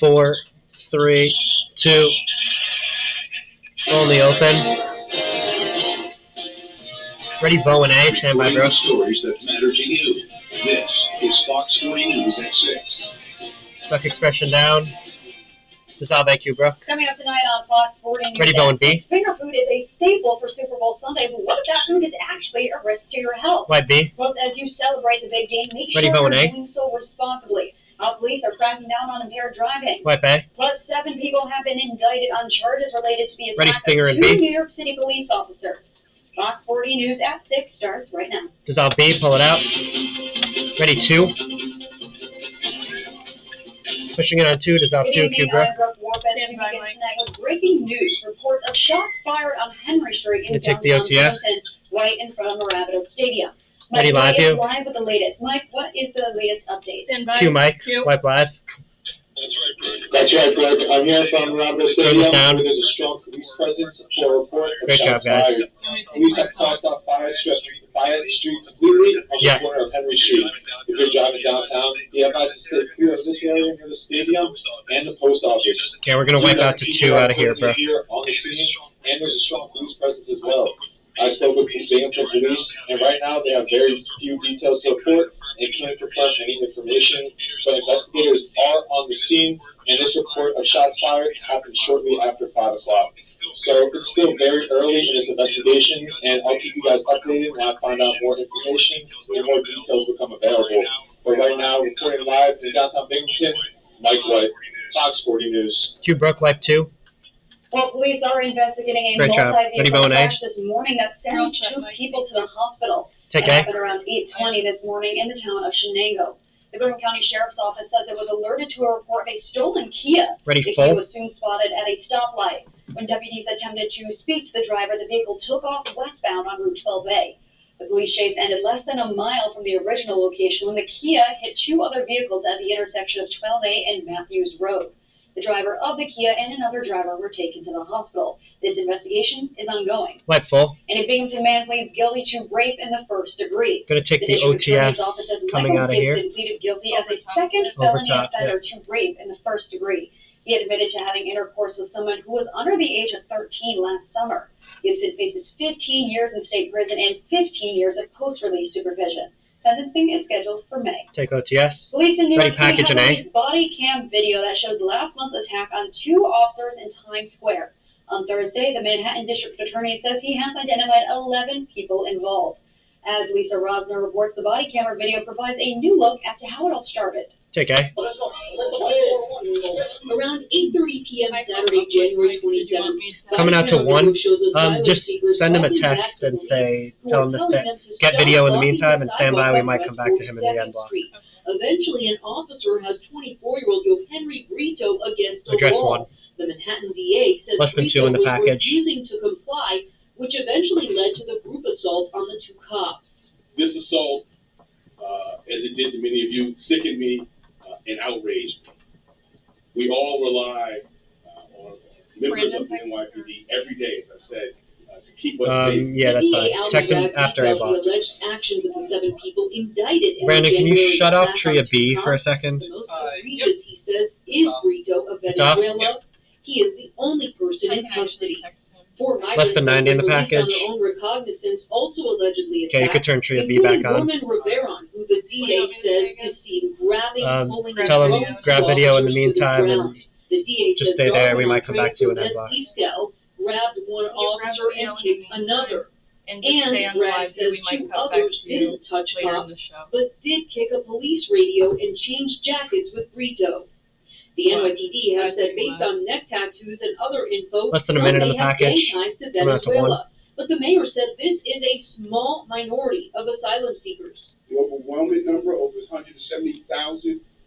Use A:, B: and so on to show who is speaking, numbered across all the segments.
A: 4, 3, 2. Only open. Ready, bow and A. Stand by, bro.
B: Stories that matter to you. This is Fox 40 News at 6.
A: Stock expression down. Dissolve IQ, bro.
C: Coming up tonight on Fox 40 News.
A: Ready, bow and B.
C: Finger food is a staple for Super Bowl Sunday, but what if that food is actually a risk to your health?
A: White B.
C: Well, as you celebrate the big game, make
A: Ready, bow
C: sure
A: and A.
C: you're doing so responsibly. Police are cracking down on impaired driving.
A: White A.
C: Plus, 7 people have been indicted on charges related to the
A: Ready,
C: attack
A: finger
C: of
A: and
C: 2
A: B.
C: New York City police officers. Fox 40 News at 6 starts right now.
A: Dissolve B. Pull it out. Ready, 2. Pushing it on 2. Dissolve 2. Q, bro.
C: With breaking news, reports of shots fired on Henry Street in
A: Take the
C: downtown
A: OTS.
C: Boston, right in front of Moravito Stadium.
A: Ready, live,
C: Mike is
A: you.
C: live with the latest. Mike, what is the latest update?
A: Q, Mike. Wipe live.
D: That's right, Greg. I'm here from Moravito Stadium.
A: Down.
D: There's a strong police presence for a report of
A: Great job,
D: shots
A: guys.
D: fired. Police have crossed off Fire Street completely on the
A: Yeah.
D: corner of Henry Street. If you're driving downtown, you have access to stay clear of this area near the stadium and the post office.
A: Okay, we're going to wipe out to 2 out of here, bro.
D: Here on the scene, and there's a strong police presence as well. I spoke with Binghamton Police, and right now they have very few details to report and can't confirm any information, but investigators are on the scene, and this report of shots fired happened shortly after 5 o'clock. So it's still very early in this investigation, and I'll keep you guys updated when I find out more information and more details become available. But right now, reporting live in downtown Binghamton, Mike White, Fox 40 News.
A: Q, broke, wipe 2.
C: Well, police are investigating a
A: Great job. Ready,
C: multi-vehicle
A: bow and A.
C: crash this morning that sent 2 people to the hospital.
A: Take
C: It
A: A.
C: happened around 8:20 this morning in the town of Shenango. The Griffin County Sheriff's Office says it was alerted to a report of a stolen Kia.
A: Ready,
C: The
A: full.
C: Kia was soon spotted at a stoplight. When deputies attempted to speak to the driver, the vehicle took off westbound on Route 12A. The police chase ended less than a mile from the original location when the Kia hit 2 other vehicles at the intersection of 12A and Matthews Road. The driver of the Kia and another driver were taken to the hospital. This investigation is ongoing.
A: Wipe full.
C: And a Binghamton man pleads guilty to rape in the first degree.
A: Going to take the
C: District Attorney's
A: OTS
C: Office says
A: coming
C: Michael
A: out of here.
C: Gibson pleaded guilty as a second
A: Over
C: felony
A: top,
C: offender to rape in the first degree. He admitted to having intercourse with someone who was under the age of 13 last summer. Gibson faces 15 years in state prison and 15 years of post-release supervision. Sentencing is scheduled for May.
A: Take OTS.
C: Police in New
A: Ready,
C: York City
A: package
C: have
A: and A.
C: released body cam video that shows last month's attack on 2 officers in Times Square. On Thursday, the Manhattan District Attorney says he has identified 11 people involved. As Lisa Rosner reports, the body camera video provides a new look as to how it all started.
A: Take A.
E: Around 8:30 p.m. Saturday, January 27th.
A: Coming out to 1. Just send him a text and say, tell him to get video in the meantime and stand by. We might come back to him in the end block.
E: Eventually, an officer has 24-year-old Henry Brito against the
A: Address
E: wall.
A: 1.
E: The Manhattan DA says
A: Less than 2 in the
E: Brito was
A: package.
E: refusing to comply, which eventually led to the group assault on the 2 cops.
F: This assault, as it did to many of you, sickened me and outraged me. We all rely on members of the NYPD every day, as I said, to keep us safe.
A: Yeah, that's fine. Text him after I block.
E: The alleged actions of the 7 people indicted in
A: Brandon,
E: the
A: can you
E: January
A: shut off
E: attack
A: Tria
E: on
A: B
E: Tupac?
A: for a second?
E: The most egregious, he says, is Brito of
A: It's off?
E: Venezuela. He is the only person in custody. 4
A: Less than 90 in the
E: released
A: package.
E: on their own recognizance, also allegedly
A: Okay, you
E: attacked,
A: could turn Tria B back on.
E: Roman Riveron, who the DA says is seen grabbing, pulling, and
A: Tell him
E: throwing
A: grab
E: two
A: video in the
E: officers to
A: meantime and
E: ground. The DA
A: just
E: says
A: stay there. We
E: Darwin
A: might come back to you in that
E: Rodriguez
A: block.
E: Escal grabbed one officer and kicked another.
G: And just stay on the live
E: Brad says
G: view. We might
E: 2
G: cut back
E: others
G: to you
E: didn't touch
G: later in
E: cops,
G: the show.
E: but did kick a police radio and change jackets with Brito. The NYPD has said based on neck tattoos and other info,
A: Less than a minute in the
E: they have
A: package.
E: gang ties to
A: Coming out to 1.
E: Venezuela. But the mayor said this is a small minority of asylum seekers.
F: The overwhelming number, over 170,000,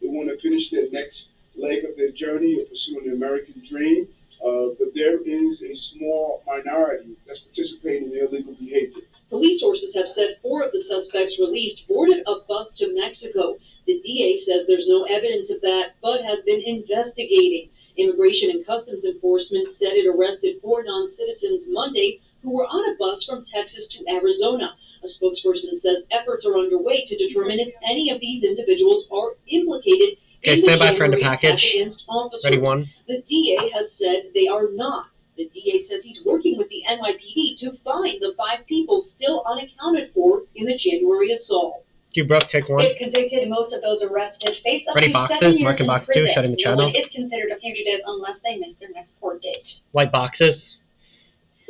F: who want to finish their next leg of their journey of pursuing the American dream. But there is a small minority that's participating in illegal behavior.
E: Police sources have said 4 of the suspects released boarded a bus to Mexico. The DA says there's no evidence of that, but has been investigating. Immigration and Customs Enforcement said it arrested 4 non-citizens Monday who were on a bus from Texas to Arizona. A spokesperson says efforts are underway to determine if any of these individuals are implicated
A: Okay,
E: in the
A: stand by for the
E: January
A: package.
E: attack against officers.
A: Ready, one.
E: The DA has said they are not. The DA says he's working with the NYPD to find the 5 people still unaccounted for in the January assault.
A: Q Brooke, take one.
C: If convicted, most of those arrested face up
A: Ready,
C: to
A: boxes.
C: 7 years
A: Marking
C: in
A: box 2,
C: prison.
A: shutting the
C: No
A: channel.
C: one is considered a fugitive unless they miss their next court date.
A: White boxes.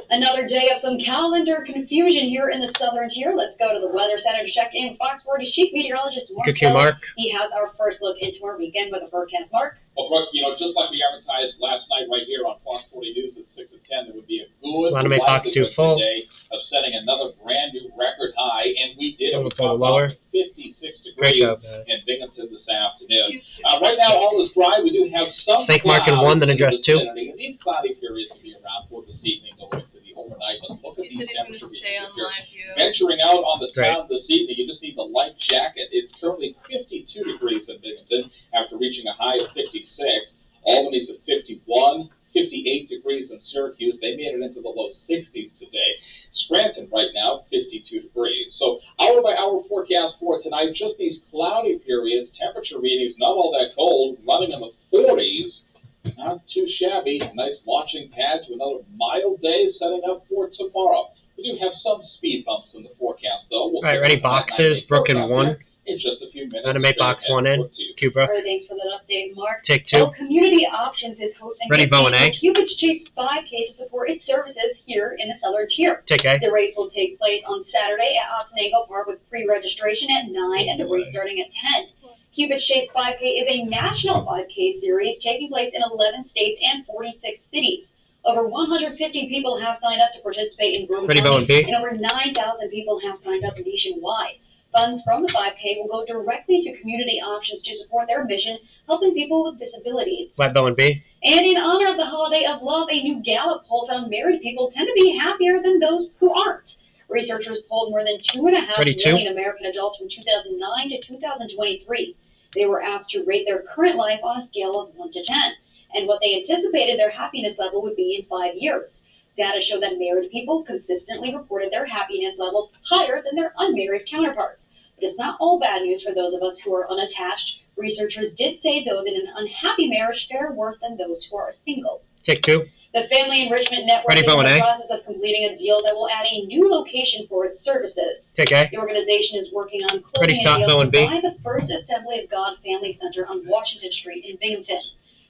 C: Another day of some calendar confusion here in the southern tier. Let's go to the Weather Center to check in. Fox 40 Chief Meteorologist Mark.
A: Mark.
C: He has our first look into our weekend with a forecast. Mark.
D: Well, Brooke, just like we advertised last night right here on Fox 40 News at 6 and 10, there would be a good
A: Want to make box 2 full.
D: day of setting another brand new record high, and we did.
A: We'll go lower.
D: 56 degrees in Binghamton this afternoon. Right now, all is dry. We do have some
A: Think marking 1, then address 2.
D: And these cloudy periods will be around for this evening going into the overnight. But look at these temperature readings here. Venturing out on the town this evening, you just need the light jacket. It's currently 52 degrees in Binghamton after reaching a high of 56. Albany's at 51, 58 degrees in Syracuse. They made it into the low 60s today. Scranton right now, 52 degrees. So hour by hour forecast for tonight, just these cloudy periods, temperature readings not all that cold, running in the 40s. Not too shabby. Nice launching pad to another mild day setting up for tomorrow. We do have some speed bumps in the forecast, though.
A: All right, ready, boxes. Broken 1.
D: In just a few minutes.
A: Now to make box 1 in. Q Brooke.
C: Thanks for that update, Mark.
A: Take 2.
C: Well, Community Options is hosting
A: Ready, bow and A.
C: Cupid's Chase 5K to support its services here in the southern tier.
A: Take A.
C: The race will take place on Saturday at Otsego Park with pre-registration at 9 and the race starting at 10. Cupid's Chase 5K is a national 5K series taking place in 11 states and 46 cities. Over 150 people have signed up to participate in Brooklyn,
A: Ready, bow and B.
C: and over 9,000 people have signed up nationwide. Funds from the 5K will go directly to Community Options to support their mission, helping people with disabilities.
A: White bow and B.
C: And in honor of the holiday of love, a new Gallup poll found married people tend to be happier than those who aren't. Researchers polled more than 2.5 million American adults from 2009 to 2023. They were asked to rate their current life on a scale of 1 to 10, and what they anticipated their happiness level would be in 5 years. Data show that married people consistently reported their happiness levels higher than their unmarried counterparts. But it's not all bad news for those of us who are unattached. Researchers did say those in an unhappy marriage fare worse than those who are single.
A: Take 2.
C: The Family Enrichment Network is in the process of completing a deal that will add a new location for its services.
A: Take A.
C: The organization is working on closing a deal to buy the first Assembly of God Family Center on Washington Street in Binghamton.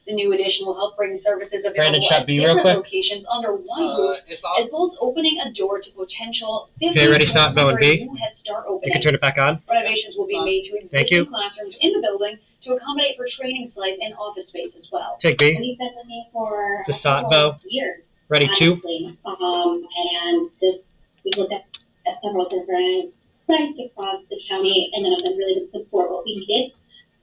C: The new addition will help bring services available at different locations under one roof, as well as opening a door to potential 50 new Head Start openings.
A: You can turn it back on.
C: Renovations will be made to existing classrooms in the building to accommodate for training sites and office space as well.
A: Take B.
H: We've been looking for
A: the start bow.
H: Years.
A: Ready,
H: honestly.
A: 2.
H: And this, we looked at several different sites across the county, and none of them really would support what we needed.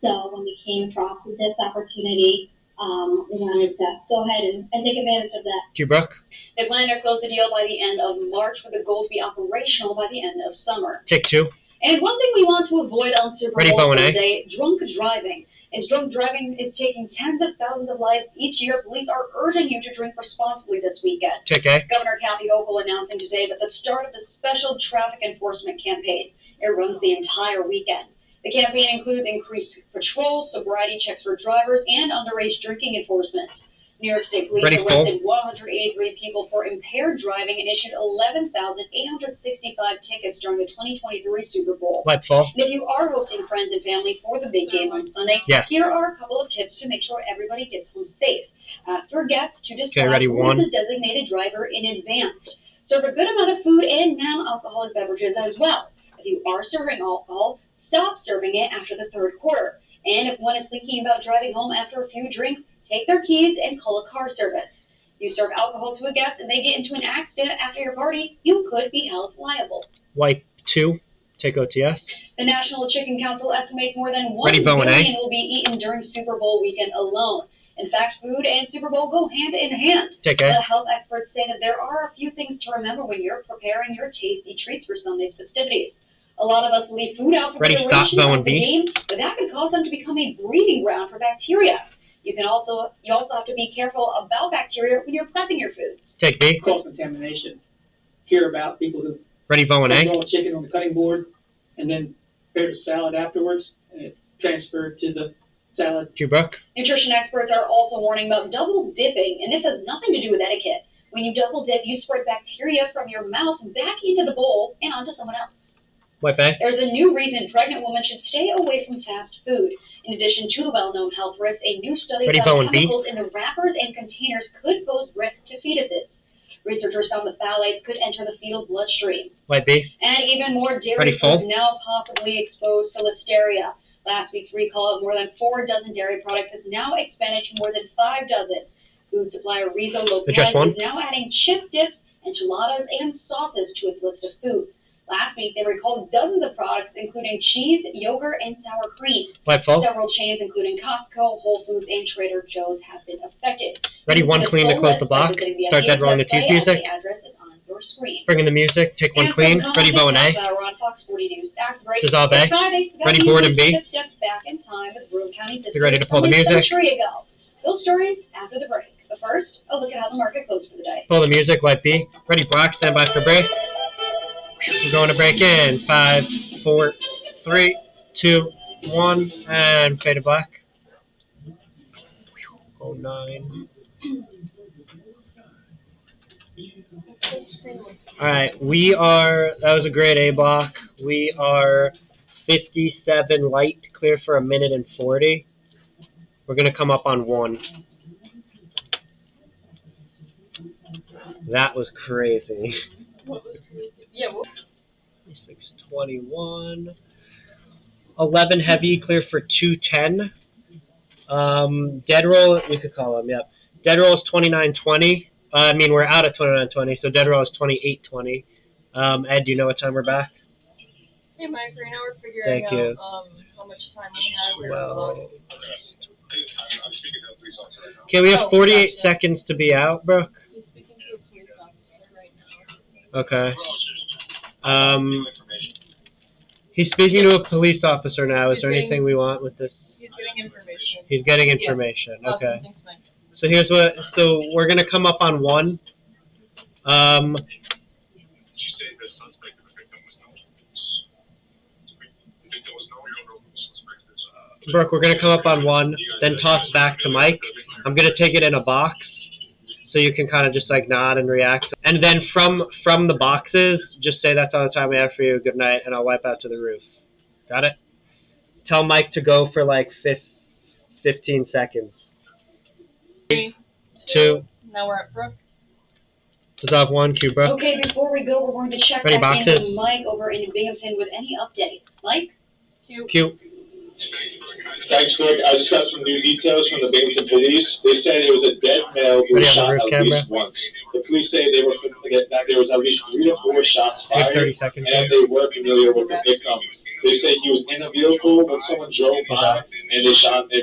H: So when we came across this opportunity, we wanted to go ahead and take advantage of that.
A: Q Brooke.
C: They plan to close the deal by the end of March for the goal to be operational by the end of summer.
A: Take 2.
C: And one thing we want to avoid on Super Bowl Sunday, drunk driving. As drunk driving is taking tens of thousands of lives each year, police are urging you to drink responsibly this weekend.
A: Take A.
C: Governor Kathy Hochul announcing today that the start of the special traffic enforcement campaign. It runs the entire weekend. The campaign includes increased patrols, sobriety checks for drivers, and underage drinking enforcement. New York State Police arrested 183 people for impaired driving and issued 11,865 tickets during the 2023 Super Bowl.
A: White fall.
C: And if you are hosting friends and family for the big game on Sunday, here are a couple of tips to make sure everybody gets home safe. Ask your guests to describe who is the designated driver in advance. Serve a good amount of food and non-alcoholic beverages as well. If you are serving alcohol, stop serving it after the third quarter. And if one is thinking about driving home after a few drinks, take their keys and call a car service. You serve alcohol to a guest and they get into an accident after your party, you could be held liable.
A: White 2. Take OTS.
C: The National Chicken Council estimates more than 1 billion will be eaten during Super Bowl weekend alone. In fact, food and Super Bowl go hand in hand.
A: Take A.
C: The health experts say that there are a few things to remember when you're preparing your tasty treats for Sunday's festivities. A lot of us leave food out for preparation of the game, but that could cause them to become a breeding ground for bacteria. You also have to be careful about bacteria when you're prepping your food.
A: Take B.
I: Cross-contamination. Hear about people who
A: bow and A.
I: roll chicken on the cutting board and then prepare the salad afterwards, and it transferred to the salad.
A: Q Brooke.
C: Nutrition experts are also warning about double dipping, and this has nothing to do with etiquette. When you double dip, you spread bacteria from your mouth back into the bowl and onto someone else.
A: White Bay.
C: There's a new reason pregnant women should stay away from fast food. In addition to the well-known health risks, a new study found chemicals in the wrappers and containers could pose risk to fetuses. Researchers found the phthalates could enter the fetal bloodstream.
A: White B.
C: And even more dairy foods now possibly exposed to listeria. Last week's recall of more than 4 dozen dairy products has now expanded to more than 5 dozen. Food supplier Rizzo Lopez is now adding chip dips, enchiladas, and sauces to its list of foods. Last week, they recalled dozens of products, including cheese, yogurt, and sour cream. Several chains, including Costco, Whole Foods, and Trader Joe's, have been affected.
A: Ready, one clean to close the block. Start dead rolling the fuse music. Bring in the music. Take one clean. Ready, bow and A. Dissolve A. Ready, board and B. Be ready to pull the music.
C: Those stories after the break. But first, a look at how the market closed for the day.
A: Pull the music. White B. Ready, block. Stand by for break. We're going to break in. 5, 4, 3, 2, 1, and fade to black. 09. Alright, that was a grade A block. We are 57 light, clear for 1 minute and 40. We're going to come up on 1. That was crazy.
G: Yeah.
A: 621. 11 heavy, clear for 210. Dead roll, you could call them, yep. Dead roll is 2920. We're out at 2920, so dead roll is 2820. Ed, do you know what time we're back?
G: Hey, Mike, right now we're figuring out how much time we have.
A: Well, okay, we have 48 seconds to be out, Brooke.
G: He's speaking to a police officer right now.
A: Okay. He's speaking to a police officer now. Is there anything we want with this?
G: He's getting information.
A: He's getting information.
G: Yeah.
A: Okay.
G: Awesome. Thanks,
A: So so we're gonna come up on 1. Brooke, we're gonna come up on 1, then toss back to Mike. I'm gonna take it in a box, so you can kind of just like nod and react. And then from the boxes, just say that's all the time we have for you. Good night, and I'll wipe out to the roof. Got it? Tell Mike to go for like 15 seconds. 3, 2.
G: Now we're at Brooke.
A: Dissolve 1, Q Brooke.
C: Okay, before we go, we're going to check
A: Ready,
C: back in
A: boxes?
C: with Mike over in Binghamton with any updates. Mike?
A: Q.
D: Thanks, Greg. I just got some new details from the Binghamton police. They said it was a dead male who was shot at least once. The police say there was at least 3 to 4 shots fired,
A: 30 seconds.
D: and they were familiar with the victim. They say he was in a vehicle when someone drove by, and they shot him.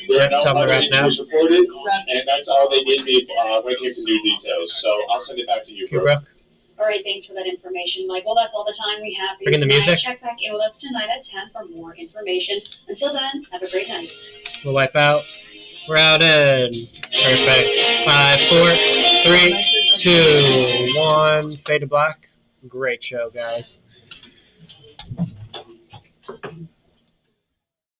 D: There are no other injuries reported, and that's all they gave me when it came to new details. So I'll send it back to you, bro.
C: All right, thanks for that information, Mike. Well, that's all the time we have for you
A: Bring in the
C: tonight.
A: music.
C: Check back in with us tonight at 10 for more information. Until then, have a great night.
A: We'll wipe out. We're out in. Perfect. 5, 4, 3, 2, 1. Fade to black. Great show, guys.